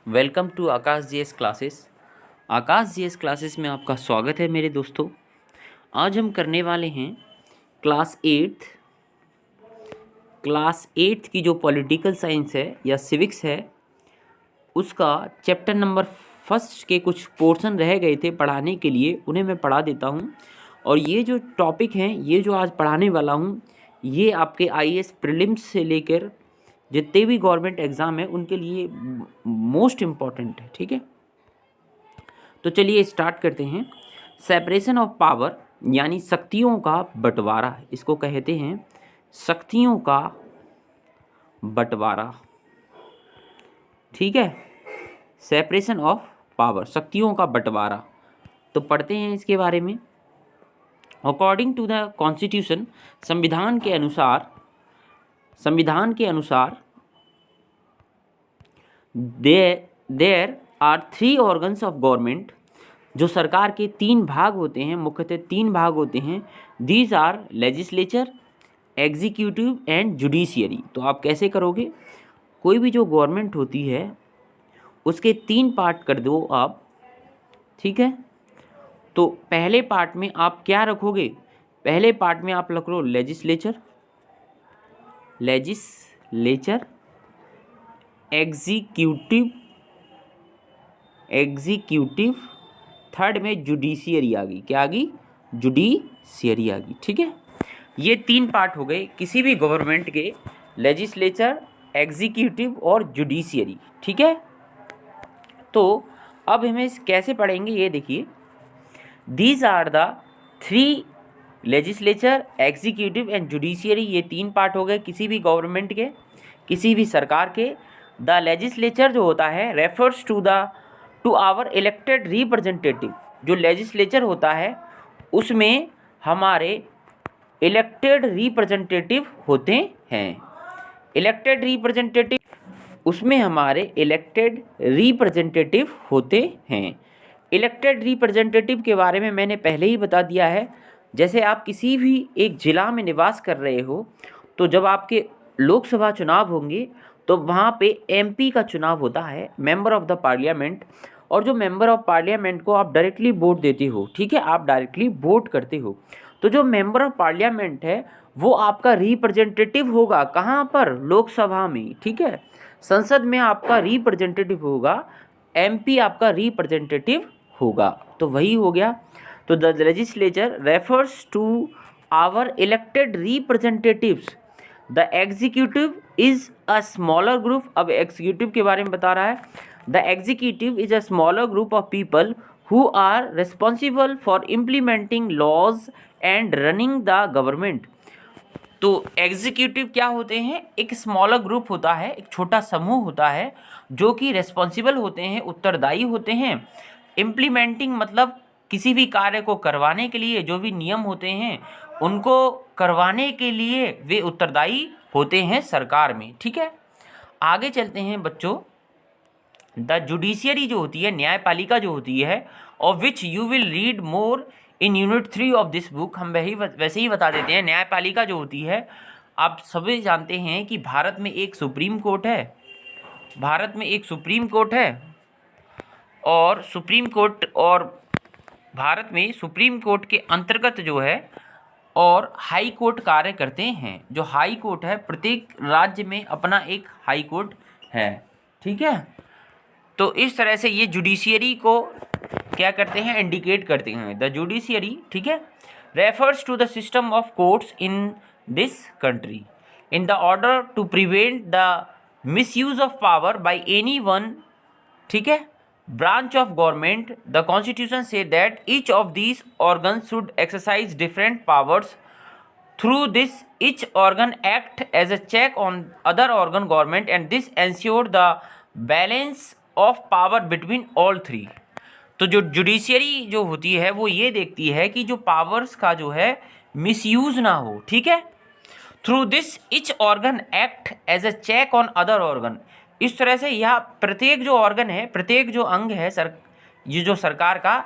Welcome to Aakash GS classes. Aakash GS classes में आपका स्वागत है मेरे दोस्तों। आज हम करने वाले हैं क्लास एट्थ की जो पॉलिटिकल साइंस है या सिविक्स है उसका चैप्टर नंबर फर्स्ट के कुछ पोर्शन रह गए थे पढ़ाने के लिए, उन्हें मैं पढ़ा देता हूं। और ये जो टॉपिक हैं, ये जो आज पढ़ाने वाला हूं, ये आपके आईएएस प्रीलिम्स से लेकर जितने भी गवर्नमेंट एग्ज़ाम है उनके लिए मोस्ट इम्पॉर्टेंट है। ठीक है, तो चलिए स्टार्ट करते हैं। सेपरेशन ऑफ पावर यानी शक्तियों का बंटवारा, इसको कहते हैं शक्तियों का बंटवारा। ठीक है, सेपरेशन ऑफ पावर, शक्तियों का बंटवारा। तो पढ़ते हैं इसके बारे में। अकॉर्डिंग टू द कॉन्स्टिट्यूशन, संविधान के अनुसार there are 3 organs of government. जो सरकार के 3 भाग होते हैं, मुख्यतः 3 भाग होते हैं। These are legislature, executive and judiciary. तो आप कैसे करोगे, कोई भी जो गवर्नमेंट होती है उसके 3 पार्ट कर दो आप। ठीक है, तो पहले पार्ट में आप क्या रखोगे, पहले पार्ट में आप रख लो लेजिस्लेचर, एग्जीक्यूटिव, थर्ड में जुडिशियरी आ गई। क्या आ गई? जुडिशियरी आ गई। ठीक है, ये 3 पार्ट हो गए किसी भी गवर्नमेंट के, लेजिस्लेचर, एग्जीक्यूटिव और जुडिशियरी। ठीक है, तो अब हमें कैसे पढ़ेंगे ये देखिए। These are the 3 legislature, executive and judiciary, ये 3 पार्ट हो गए किसी भी गवर्नमेंट के, किसी भी सरकार के। द लेजिस्लेचर जो होता है refers to our elected representative. जो लेजिस्लेचर होता है उसमें हमारे इलेक्टेड रिप्रेजेंटेटिव होते हैं। इलेक्टेड रिप्रेजेंटेटिव, उसमें हमारे इलेक्टेड रिप्रेजेंटेटिव होते हैं। इलेक्टेड रिप्रेजेंटेटिव के बारे में मैंने पहले ही बता दिया है। जैसे आप किसी भी एक ज़िला में निवास कर रहे हो, तो जब आपके लोकसभा चुनाव होंगे तो वहाँ पे एमपी का चुनाव होता है, मेंबर ऑफ द पार्लियामेंट। और जो मेंबर ऑफ पार्लियामेंट को आप डायरेक्टली वोट देते हो, ठीक है, आप डायरेक्टली वोट करते हो। तो जो मेंबर ऑफ पार्लियामेंट है वो आपका रिप्रेजेंटेटिव होगा, कहाँ पर? लोकसभा में। ठीक है, संसद में आपका रिप्रेजेंटेटिव होगा, एमपी आपका रिप्रेजेंटेटिव होगा। तो वही हो गया। तो the legislature refers to our elected representatives. The executive is a smaller group. अब एग्जीक्यूटिव के बारे में बता रहा है। The executive is a smaller group of people who are responsible for implementing laws and running the government. तो executive क्या होते हैं? एक स्मॉलर ग्रुप होता है, एक छोटा समूह होता है जो कि रिस्पॉन्सिबल होते हैं, उत्तरदायी होते हैं। इम्प्लीमेंटिंग मतलब किसी भी कार्य को करवाने के लिए जो भी नियम होते हैं उनको करवाने के लिए वे उत्तरदायी होते हैं सरकार में। ठीक है, आगे चलते हैं बच्चों। द जुडिशियरी जो होती है, न्यायपालिका जो होती है, of which you will read more in unit 3 of this book. हम वैसे ही बता देते हैं। न्यायपालिका जो होती है, आप सभी जानते हैं कि भारत में एक सुप्रीम कोर्ट है, भारत में एक सुप्रीम कोर्ट है, और सुप्रीम कोर्ट और भारत में सुप्रीम कोर्ट के अंतर्गत जो है और हाई कोर्ट कार्य करते हैं। जो हाई कोर्ट है, प्रत्येक राज्य में अपना एक हाई कोर्ट है। ठीक है, तो इस तरह से ये जुडिशियरी को क्या करते हैं? इंडिकेट करते हैं। द जुडिशियरी, ठीक है, refers to the system of courts in this country in the order to prevent the misuse of power by any one. ठीक है, branch of government. The constitution say that each of these organs should exercise different powers. Through this, each organ act as a check on other organ government, and this ensure the balance of power between all three. तो जो judiciary जो होती है वो ये देखती है कि जो पावर्स का जो है मिसयूज ना हो। ठीक है, through this each organ act as a check on other organ. इस तरह से यह प्रत्येक जो ऑर्गन है, प्रत्येक जो अंग है ये जो सरकार का,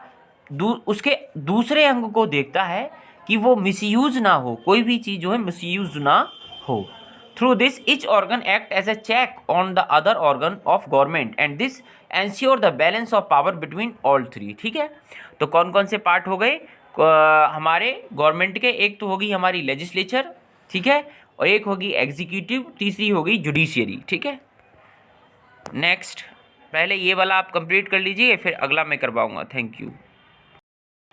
उसके दूसरे अंग को देखता है कि वो मिसयूज ना हो, कोई भी चीज़ जो है मिसयूज ना हो। Through this, each organ act as a check on the other organ of government and this ensure the balance of power between all three. ठीक है, तो कौन कौन से पार्ट हो गए हमारे गवर्नमेंट के? एक तो होगी हमारी लेजिस्लेचर, ठीक है, और एक होगी एग्जीक्यूटिव, तीसरी होगी जुडिशियरी. ठीक है, नेक्स्ट, पहले ये वाला आप कंप्लीट कर लीजिए, फिर अगला मैं करवाऊंगा. Thank you.